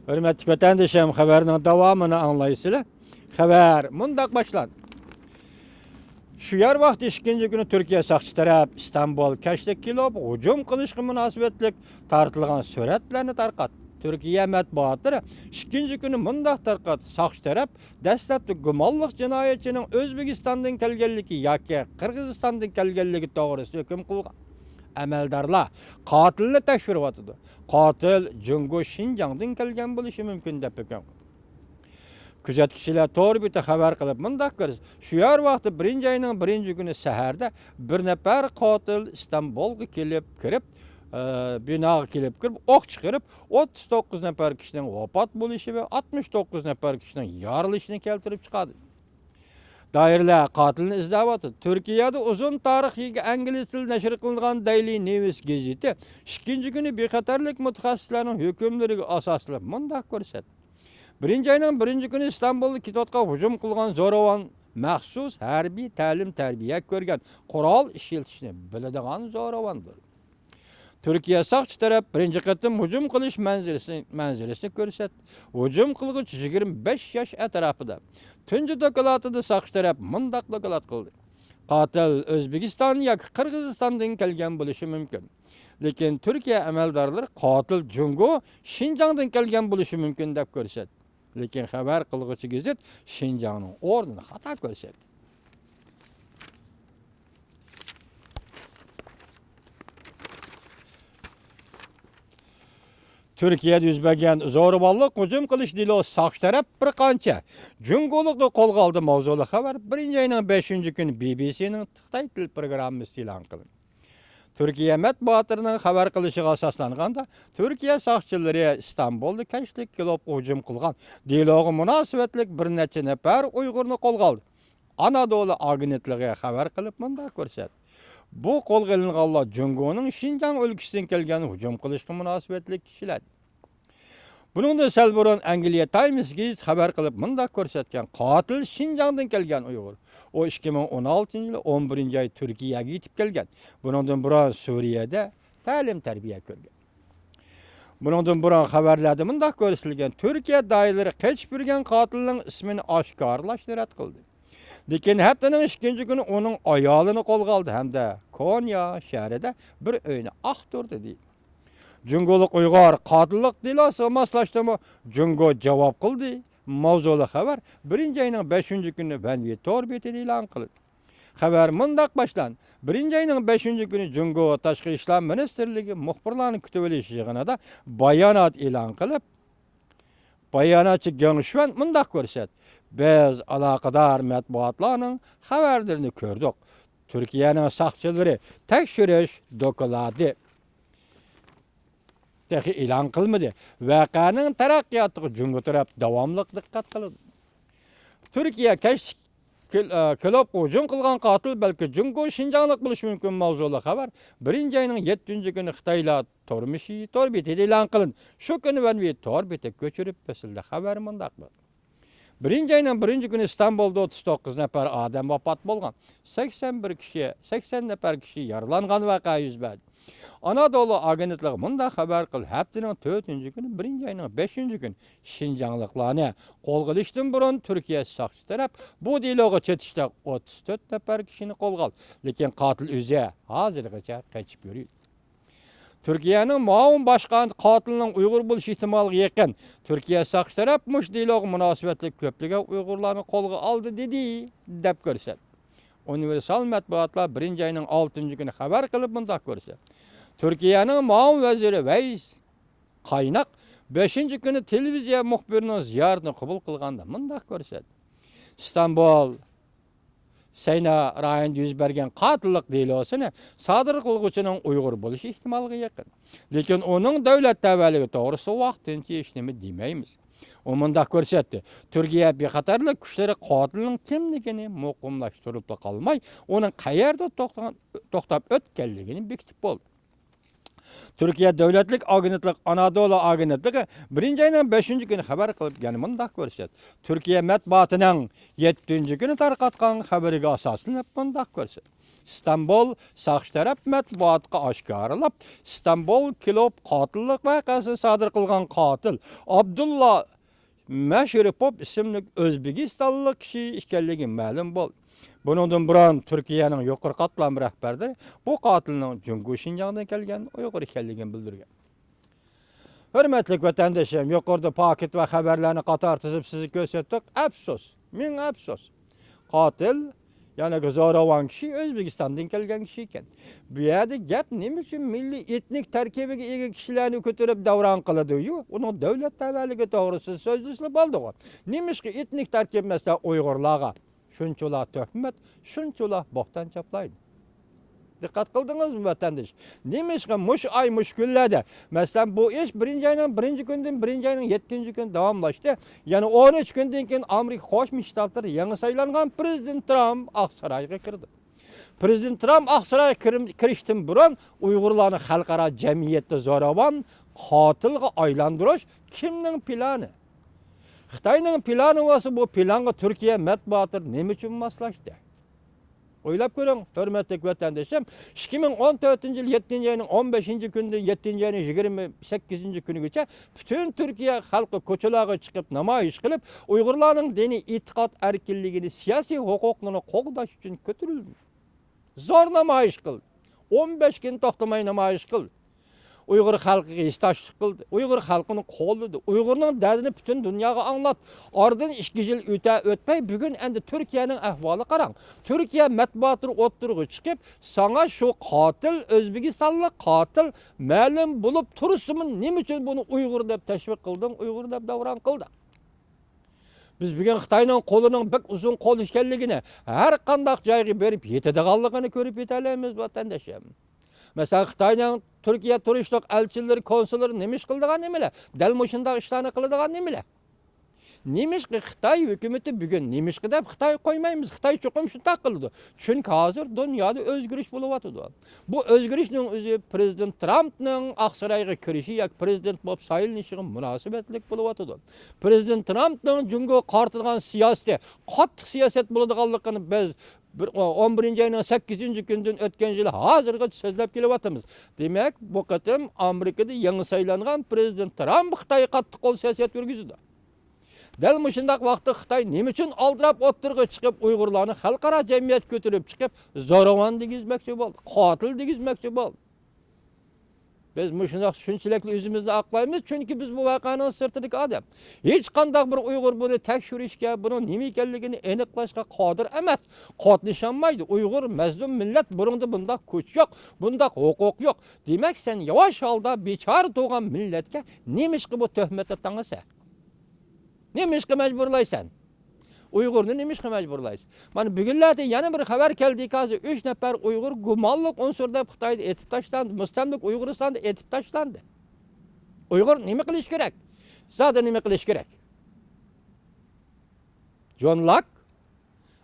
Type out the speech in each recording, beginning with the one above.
Hürmetli vatandaşım, haberinin devamını anlaysınlar. Haber mundaq başlandı. Şu yer vakti ikinci günü Türkiye sakçı taraf İstanbul keşlik kilop hücum kılışkı münasebetlik tartılgan suretlerini tarqat. Türkiye matbuatları ikinci günü mundaq tarqat sakçı taraf dastlabki gumonliq jinoyatchining O'zbekistondan kelganligi yoki Qirg'izistondan kelganligi to'g'risida hukm qilgan. Amaldorlar qotilni tekshiryapti. Qotil Jungo Shinjongdan kelgan bo'lishi mumkin deb hukm. Kuzatuvchilar to'g'ri bitta xabar qilib mundaq qildi. Shu yer vaqti 1-oyning 1-kuni saharda bir nafar qotil Istanbulga kirib, binoga kirib, o'q chiqarib 39 nafar kishining vafot bo'lishi va 69 nafar kishining yorilishini keltirib chiqadi. Doirlar qotilni izlayapti. Turkiyada uzun tarixga ingliz tilida nashr qilingan Daily News gazeti ikkinchi kuni bexatarlik mutaxassislarning hukmlariga asoslab mundaq ko'rsatdi. 1-oyning 1-kuni İstanbulda kitotga hujum qilgan zo'ravon maxsus harbiy ta'lim-tarbiya ko'rgan, qurol ishlatishni biladigan zo'ravondir. Turkiya soqchi taraf birinchi qatim hujum qilish manzilisini ko'rsatdi. Hujum qilguvchi 25 yosh atrofida. Tunji dokladida soqchi taraf mundaq doklad qildi. Qotil O'zbekiston yoki Qirg'izistondan kelgan bo'lishi mumkin. Lekin Turkiya amaldorlari qotil Jungo Shinjongdan kelgan bo'lishi mumkin deb ko'rsatdi. Lekin xabar qilguvchi gazet Shinjongning o'rnini xato ko'rsatdi. Türkiye'de yuz bergan zo'ravonlik hujum qilish delosi soqchi taraf bir qancha Jungolikni qo'lga oldi mavzuli xabar 1-oyning 5-kuni BBC'ning Xitoy til programmasi e'lon qildi. Türkiye matbuotining xabar qilishiga asoslanganda Türkiye soqchilari İstanbulda keşlik kilop hujum qilgan deloga munosabatlik bir necha nafar Uyg'urni qo'lga oldi. Anadolu agentligi xabar qilib mundaq ko'rsatdi. Bu qo'lga olinganlar Jungoning Shinjong o'lkasidan kelgan hujum qilishga munosabatli kishilar. Buningda sal burun Angliya Times gazeti xabar qilib mundaq ko'rsatgan, qotil Shinjongdan kelgan Uyg'ur. O 2016-yil 11-oy Turkiyaga yetib kelgan. Buningdan burun Suriyada ta'lim-tarbiya ko'rgan. Buningdan burun xabarlarda mundaq ko'rsatilgan, Turkiya doiralari qochib yurgan qotilning ismini oshkorlashni rad qildi. Lekin haftaning 2-kuni uning ayolini qo'lga oldi hamda Konya shahrida bir uyni aqtirdi deydi. Jungolik Uyg'ur qotillik delosiga moslashdimi? Jungo javob qildi. Mavzuli xabar 1-oyning 5-kuni Banvi Tor betida e'lon qildi. Xabar mundaq boshlandi. 1-oyning 5-kuni Jungo Tashqi ishlar ministrligi muxbirlarni kutib olish yig'inida bayonot e'lon qilib, bayonotchi Gengshvan mundaq ko'rsatdi. Biz aloqador matbuotlarning xabarlarini ko'rdik. Turkiyaning soqchilari tekshirish dokladi dahi e'lon qilmadi. Voqeaning taraqqiyotiga Jungo taraf davomli diqqat qildi. Turkiya kilop hujum qilgan qotil balki Jungo Shinjonglik bo'lishi mumkin mavzuli xabar 1-oyning 7-kuni Xitoylar turmushi Tor betida e'lon qilindi. Shu kuni Banvi Tor beti ko'chirib berildi. Xabar mundaq bo'ldi. 1-oyning 1-kuni İstanbulda 39 nafar odam vafot bo'lgan. 80 nafar kishi yaralangan voqea yuz berdi. Anadolu agentligi mundaq xabar qildi. Haftaning 4-kuni 1-oyning 5-kuni Shinjongliklarni qo'lga olishdan burun Turkiya soqchi taraf bu deloga chetishda 34 nafar kishini qo'lga oldi. Lekin qotil o'zi hozirgacha qochib yuribdi. Turkiyaning muavin boshqoni qotilning Uyg'ur bo'lish ehtimoliga yaqin. Turkiya soqchi taraf mush deloga munosabatli ko'plagan Uyg'urlarni qo'lga oldi dedi deb ko'rsatdi. Universal matbuotlar 1-oyning 6-kuni xabar qilib mundaq ko'rsatdi. Turkiyaning muavin vaziri Vays Qaynoq 5-kuni televiziya muxbirining ziyoratini qabul qilganda mundaq ko'rsatdi. İstanbul Sayna rayonida yuz bergan qotillik delosini sodir qilguvchining Uyg'ur bo'lishi ehtimoliga yaqin. Lekin uning davlat tavalligi to'g'risida vaqtincha hech nima demaymiz. U mundaq ko'rsatdi. Turkiya bexatarlik kuchlari qotilning kimligini muqimlashtirib qolmay, uning qayerda to'xtab o'tganligini bekitib bo'ldi. Türkiye Devletlik Agentlik Anadolu Agentligi 1-oyning 5-kuni xabar qilib, ya'ni mundaq ko'rsatdi. Turkiya matbuotining 7-kuni tarqatgan xabariga asoslanib mundaq ko'rsatdi. İstanbul saqchi taraf matbuotga oshkorlab, İstanbul kilo qotillik voqeasini sodir qilgan qotil Abdullah Masharipov ismli O'zbekistonlik kishi ekanligi ma'lum bo'ldi. Bundan burun Turkiyaning yuqori qatlam rahbarlari bu qotilning Jungo Şinjandan kelgan Uyg'ur ekanligini bildirgan. Hürmetli vatandaşım, yuqorida paket va xabarlarni qator tizib sizni ko'rsatdik. Afsus, men afsus. Qotil, yana zo'ravon kishi O'zbekistondan kelgan kishi ekan. Bu yerda gap nima uchun milliy etnik tarkibiga ega kishilarni ko'tarib davron qiladi-yu, uning davlat tavalligi to'g'risida so'zlashlar bo'ldi. Nimishki etnik tarkib mesela Uyg'urlarga shunchalar tuhmat, shunchalar bo'xton chaplaydi. Dikkat kıldınız mı vatandaş? Neymiş ki muş ay muş günlerde. Mesela bu iş birinci ayının 7. gün devamlaştı. Yani 13 günden keyin Amerika Qo'shma Shtatlar yangi saylangan Prezident Trump Aqsaroyga kirdi. Prezident Trump Aqsaroyga kirishdan burun Uyg'urlarni xalqaro jamiyatda zo'ravon qotilga aylantirish kimning plani? Xitoyning plani bo'lsa bu planga Turkiya matbuoti nima uchun moslashdi? Oylab ko'ring, hurmatli vatandoshim, 2014-yil 7-ayning 15-kundan 7-ayning 28-kunigacha butun Turkiya xalqi ko'chalarga chiqib namoyish qilib, Uyg'urlarning diniy e'tiqod erkinligini, siyosiy huquqlarini qo'g'dash uchun ko'tarildi. Zo'r namoyish qildi. 15 kun to'xtamay namoyish qildi. Uyghur xalqiga istaşlık qildi. Uyghur xalqini qo'lladi. Uyg'urning dardini butun dunyoga anglat. Oradan 2 yil o'tmay bugun endi Turkiyaning ahvoli qarang. Turkiya matbuoti o'ttirg'i chiqib, sana shu qotil O'zbekistonlik qotil ma'lum bo'lib tursinmi, nima uchun buni Uyg'ur deb tashviq qilding, Uyg'ur deb davron qildi. Biz bugun Xitoyning qo'lining bir uzun qo'l ekanligini, har qanday joyga berib yetadiganligini ko'rib yetalaymiz vatandoshim. Mesela Xitoyning Turkiya turistlik elçileri, konsulları nemish qildigan nimalar? Dal mushundaq ishlarni qiladigan nimalar? Nemish ki Xitoy hukumatı bugun nemish deb Xitoy qo'ymaymiz. Xitoy cho'qim shunday qildi. Chunki hozir dunyoda o'zgarish bo'layotdi. Bu o'zgarishning o'zi Prezident Trumpning Aqsaroyga kirishi yoki prezident bo'lib saylanishiga munosabatlik bo'layotdi. Prezident Trumpning Jungo qartilgan siyosati, qattiq siyosat bo'ladiganligini biz 11-ayning 8-kundan o'tgan yil hozirga so'zlab kelyapmiz. Demak, bu qatim Amerikada yangi saylangan prezident Trump Xitoy qattiq qo'l siyosat yurgizdi. Dal mushundaq vaqtda Xitoy nima uchun oldirab o'ttirg'i chiqib Uyg'urlarni xalqaro jamiyat ko'tarib chiqib zo'ravon degizmoqchi bo'ldi, qotil degizmoqchi bo'ldi. Biz mushundaq shunchalik o'zimizni aqlaymiz, chunki biz bu voqeaning sirtidagi odam. Hech qanday bir Uyg'ur buni tekshirishga, buni nima ekanligini aniqlashga qodir emas. Qatnasholmaydi. Uyg'ur mazlum millat, burunda bundaq kuch yo'q, bundaq huquq yo'q. Demak, sen yavaş holda bechora tug'an millatga nemishqi bu tuhmatni tangasa? Nemishqi majburlaysan? Uyg'urni nemishqi majburlaysan? Mana bugunlarda yana bir xabar keldi, hozir 3 nafar Uyg'ur gumonlik unsurda Xitoyda etib tashlandi, mustamlik Uyg'uristonda etib tashlandi. Uyg'ur nima qilish kerak? Zoda nima qilish kerak? John Locke,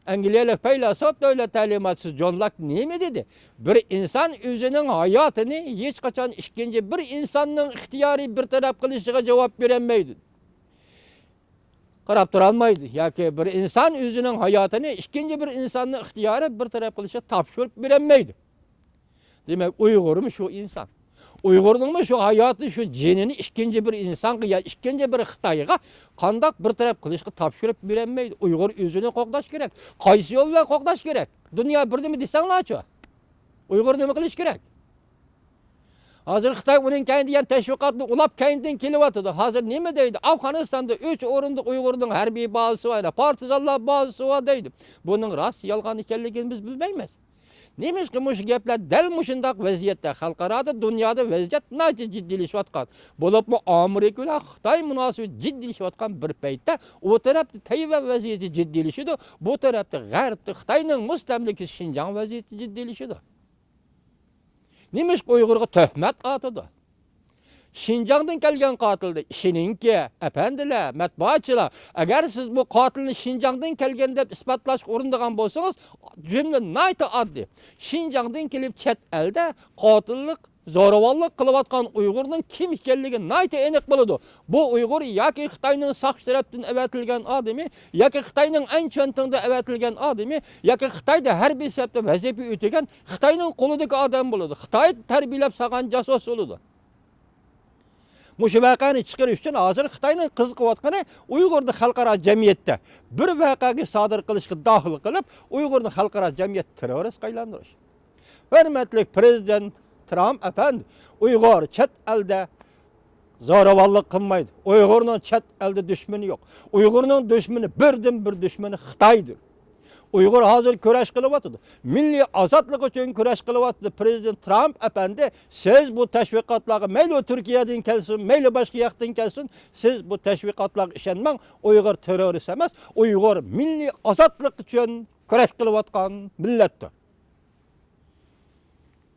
Angliyalik faylasuf, davlat ta'limochisi John Locke nima dedi? Bir inson o'zining hayotini hech qachon ikkinchi bir insonning ixtiyoriy bir taraf qilishiga javob berolmaydi. Qarab turolmaydi. Yoki bir inson o'zining hayotini ikkinchi bir insonning ixtiyori bir taraf qilishga topshirib berolmaydi. Demak, Uyg'urmi shu inson? Uyg'urningmi shu hayoti, shu jinini ikkinchi bir insonga yo ikkinchi bir Xitoyga qanday bir taraf qilishga topshirib berolmaydi. Uyg'ur o'zini qo'g'dash kerak. Qaysi yo'l bilan qo'g'dash kerak? Dunyo birdimi desanglar-chi? Uyg'ur nima qilish kerak? Hozir Xitoy uning kaynidan tashviqotni ulab kaynidan kelyapti. Hozir nima deydi? Afg'onistonda 3 o'rinda Uyg'urning harbiy bazasi var, partizanlar bazasi var deydi. Buning rost yolg'on ekanligini biz bilmaymiz. Nemishki mush gaplar dal mushundaq vaziyatda xalqaro dunyoda vaziyat nihoyat jiddiylashayotgan. Bo'libmi Amerika bilan Xitoy munosabat jiddiylashayotgan bir paytda u tarafda Tayvan vaziyati jiddiylashadi, bu tarafda G'arbda Xitoyning mustamlikasi Xinjiang vaziyati jiddiylashadi. Nimishki Uyg'urga tuhmat atadi. Xinjiangdan kelgan qotildi. Ishiningki, apandilar, matbuotchilar, agar siz bu qotilni Xinjiangdan kelgan deb isbotlashga urindigan bo'lsangiz, jumla nihoyat oddiy. Xinjiangdan kelib chet elda qotillik zo'ravonlik qilayotgan Uyg'urning kim ekanligi nayta aniq bo'ladi. Bu Uyg'ur yoki Xitoyning saqch tarafdan avatilgan odami, yoki Xitoyning Anchantingda avatilgan odami, yoki Xitoyda harbiy sifatida vazifa o'tagan Xitoyning qo'lidagi odam bo'ladi. Xitoy tarbiyalab salgan jasos bo'ladi. Muşu vaqani chiqarish uchun hozir Xitoyning qiziqayotgani Uyg'urni xalqaro jamiyatda bir vaqaga sodir qilishga dohil qilib, Uyg'urni xalqaro jamiyat terroristga aylantirish. Hurmatli prezident Trump efendi, Uyg'ur chet elda zo'ravonlik qilmaydi. Uyg'urning chet elda dushmani yo'q. Uyg'urning dushmani birdan bir dushmani Xitoydir. Uyg'ur hozir kurash qilyapti. Milliy ozodlik uchun kurash qilyapti. Prezident Trump efendi, siz bu tashviqotlarga mayli Turkiyadan kelsin, mayli boshqa yoqdan kelsin, siz bu tashviqotlarga ishonmang. Uyg'ur terrorist emas, Uyg'ur milliy ozodlik uchun kurash qilayotgan millatdir.